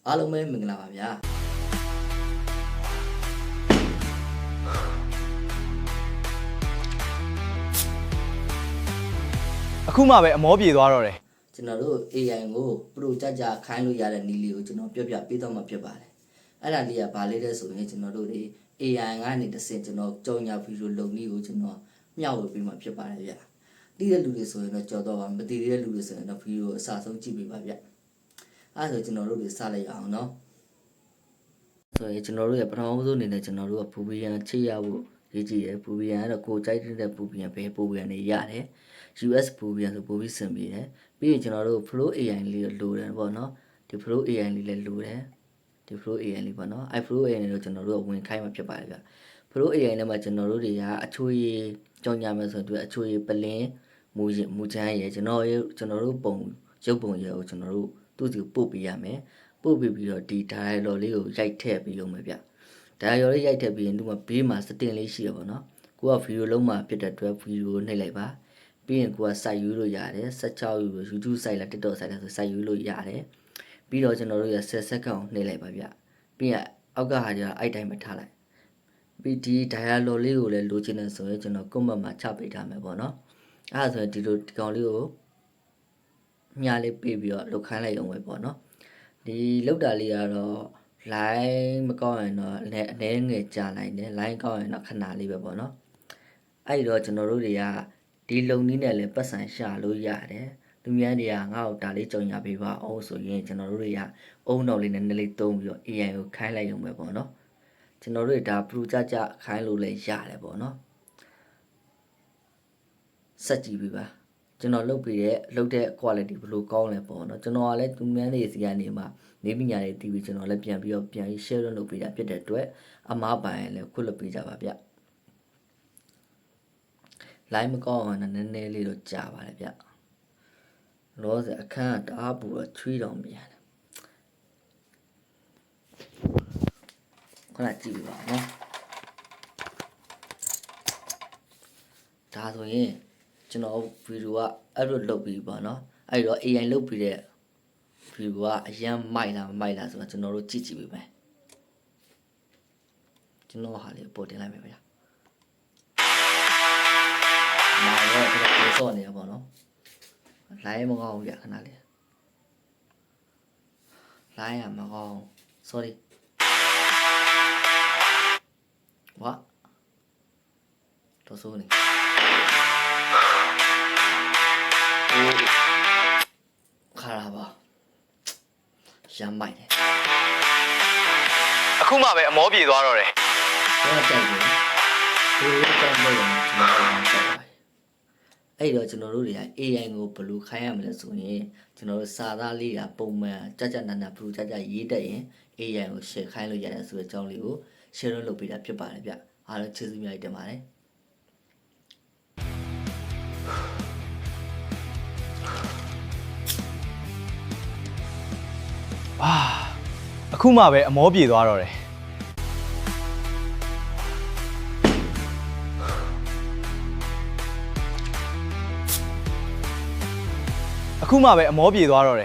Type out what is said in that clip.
အားလုံးပဲမင်္ဂလာပါဗျာအခုမှပဲအမောပြေသွားတော့တယ် ကျွန်တော်တို့ AI ကိုပရိုကြခိုင်းလို့ရတဲ့နည်းလေးကိုကျွန်တော်ပြပြပေးတော့မှဖြစ်ပါတယ်အဲ့ဒါလေးကဘာလေးလဲဆိုရင်ကျွန်တော်တို့တွေ AI ကနေတစ်ဆင့်ကျွန်တော်ကြော်ညာဗီဒီယိုလုပ်နည်းကိုကျွန်တော်မျှဝေပေးမှဖြစ်ပါတယ်ဗျာသိတဲ့လူတွေဆိုရင်တော့ကြော်တော့ပါမသိတဲ့လူတွေဆိုရင်တော့ဗီဒီယိုအစဆုံးကြည့်ပေးပါဗျာအဲ့ဒါဆိုကျွန်တော်တို့တွေစလိုက်အောင်နော်ဆိုရင်ကျွန်တော်တို့ရဲ့ပထမဆုံးအနေနဲ့ကျွန်တော်တို့ကဘူဘီယန်ချိရဖို့ရေးကြည့်တယ်ဘူဘီယန်ကတော့ကိုကြိုက်တဲ့ဘူဘီယန်ပဲဘူဘီယန်တွေရတယ် US ဘူဘီယန်ဆိုဘူဘီစင်ပြီးတယ်ပြီးရင်ကျွန်တော်တို့ Flow AI လေးကိုလိုတယ်ပေါ့နော်ဒီ Flow AI လေးလည်းလိုတယ်ဒီ Flow AI လေးပေါ့နော်အဲ Flow AI လေးကိုကျွန်တော်တို့ဝင်ခိုင်းမှဖြစ်ပါတယ်ဗျ Flow AI နဲ့မှကျွန်တော်တို့တွေကအချိုးရည်ကြောင်ညာမယ်ဆိုတော့အချိုးရည်ပလင်းမူချမ်းရယ်ကျွန်တော်တို့ပုံရုပ်ပုံရယ်ကိုကျွန်တော်တို့သူ့စီပို့ပေးရမယ်ပို့ပေးပြီးတော့ဒီ dialog လေးကိုရိုက်ထည့်ပြီးရုံပဲဗျ dialog လေးရိုက်ထည့်ပြီးရင်သူကဘေးမှာ setting လေးရှိရပါတော့ကိုကဗီဒီယိုလုံးမှာဖြစ်တဲ့အတွက်ဗီဒီယိုနှိပ်လိုက်ပါပြီးရင်ကိုက site ယူလို့ရတယ်16ယူလို့ YouTube site လား TikTok site လားဆို site ယူလို့ရတယ်ပြီးတော့ကျွန်တော်တို့ရ10 second နှိပ်လိုက်ပါဗျပြီးရင်အောက်ကဟာကျတော့အဲ့တိုင်းပဲထားလိုက်ပြီးဒီ dialog လေးကိုလည်းလိုချင်တယ်ဆိုရင်ကျွန်တော် comment မှာချပေးထားမယ်ပေါ့နော်အဲ့ဒါဆိုရင်ဒီလိုဒီကောင်လေးကိုမြားလေးပေးပြီးတော့လုတ်ခိုင်းလိုက်အောင်ပဲပေါ့နော်ဒီလောက်တာလေးကတော့ line မကောင်းရင်တော့အနည်းငယ်ကြာနိုင်တယ် line ကောင်းရင်တော့ခဏလေးပဲပေါ့နော်အဲ့တော့ကျွန်တော်တို့တွေကဒီလုံနည်းနဲ့လည်းပတ်စံရှာလို့ရတယ်သူများတွေကငါ့ကိုဒါလေးကြုံရပေးပါအောင်ဆိုရင်ကျွန်တော်တို့တွေကအုံနောက်လေးနဲ့နည်းလေးသုံးပြီးတော့ AI ကိုခိုင်းလိုက်ရုံပဲပေါ့နော်ကျွန်တော်တို့ဒါ pro ကြခိုင်းလို့လည်းရတယ်ပေါ့နော်စက်ကြည့်ပြီပါကျွန်တော်လုပ်တဲ့ quality ဘယ်လိုကောင်းလဲပေါ့နော်ကျွန်တော်ကလည်းသူများတွေစီကနေမှနေပညာတွေတီးပြီးကျွန်တော်လည်းပြန်ပြီး share လုပ်ပေးတာဖြစ်တဲ့အတွက်အမားပိုင်လည်းခွတ်လုပ်ပေးကြပါဗျline မကောင်းအောင်နည်းနည်းလေးတော့ကြာပါတယ်ဗျလောဆယ်အခန်းကတအားပူတော့ချွေးတောင်ပြန်တယ်ခဏကြည့်ပါနော်ဒါဆိုရင်ကျွန်တော်ဗီဒီယိုကအဲ့လိုလုပ်ပြီးပါနော်အဲ့တော့ AI လုပ်ပြီးတဲ့ဗီဒီယိုကအရန်မိုက်လားမမိုက်လားဆိုတော့ကျွန်တော်တို့ကြည့်ပေးမယ်ကျွန်တော်ဟာလေးပို့တင်လိုက်မယ်ဗျာမာရောတော့စောနေရပါတော့လိုင်းမကောင်းဘူးဗျခဏလေးလိုင်းရမကောင်း sorry ဝါတော့ဆိုနေခါလာပါရမ်းမိုက်တယ် အခုမှပဲအမောပြေသွားတော့တယ် တော့ကြိုက်တယ်ဒီလိုကြောင့်လို့ကျွန်တော်တို့ကြိုက်ပါတယ်အဲ့တော့ကျွန်တော်တို့တွေက AI ကိုဘယ်လိုခိုင်းရမလဲဆိုရင်ကျွန်တော်တို့စာသားလေးကပုံမှန်ကြနာနာဘလူးရေးတတ်ရင် AI ကို share ခိုင်းလို့ရတယ်ဆိုတဲ့အကြောင်းလေးကို share လုပ်ပေးတာဖြစ်ပါတယ်ဗျအားလုံးကျေးဇူးများတင်ပါတယ်ဝါအခုမှပဲအမောပြေသွားတော့တယ်အခုမှပဲအမောပြေသွားတော့တယ်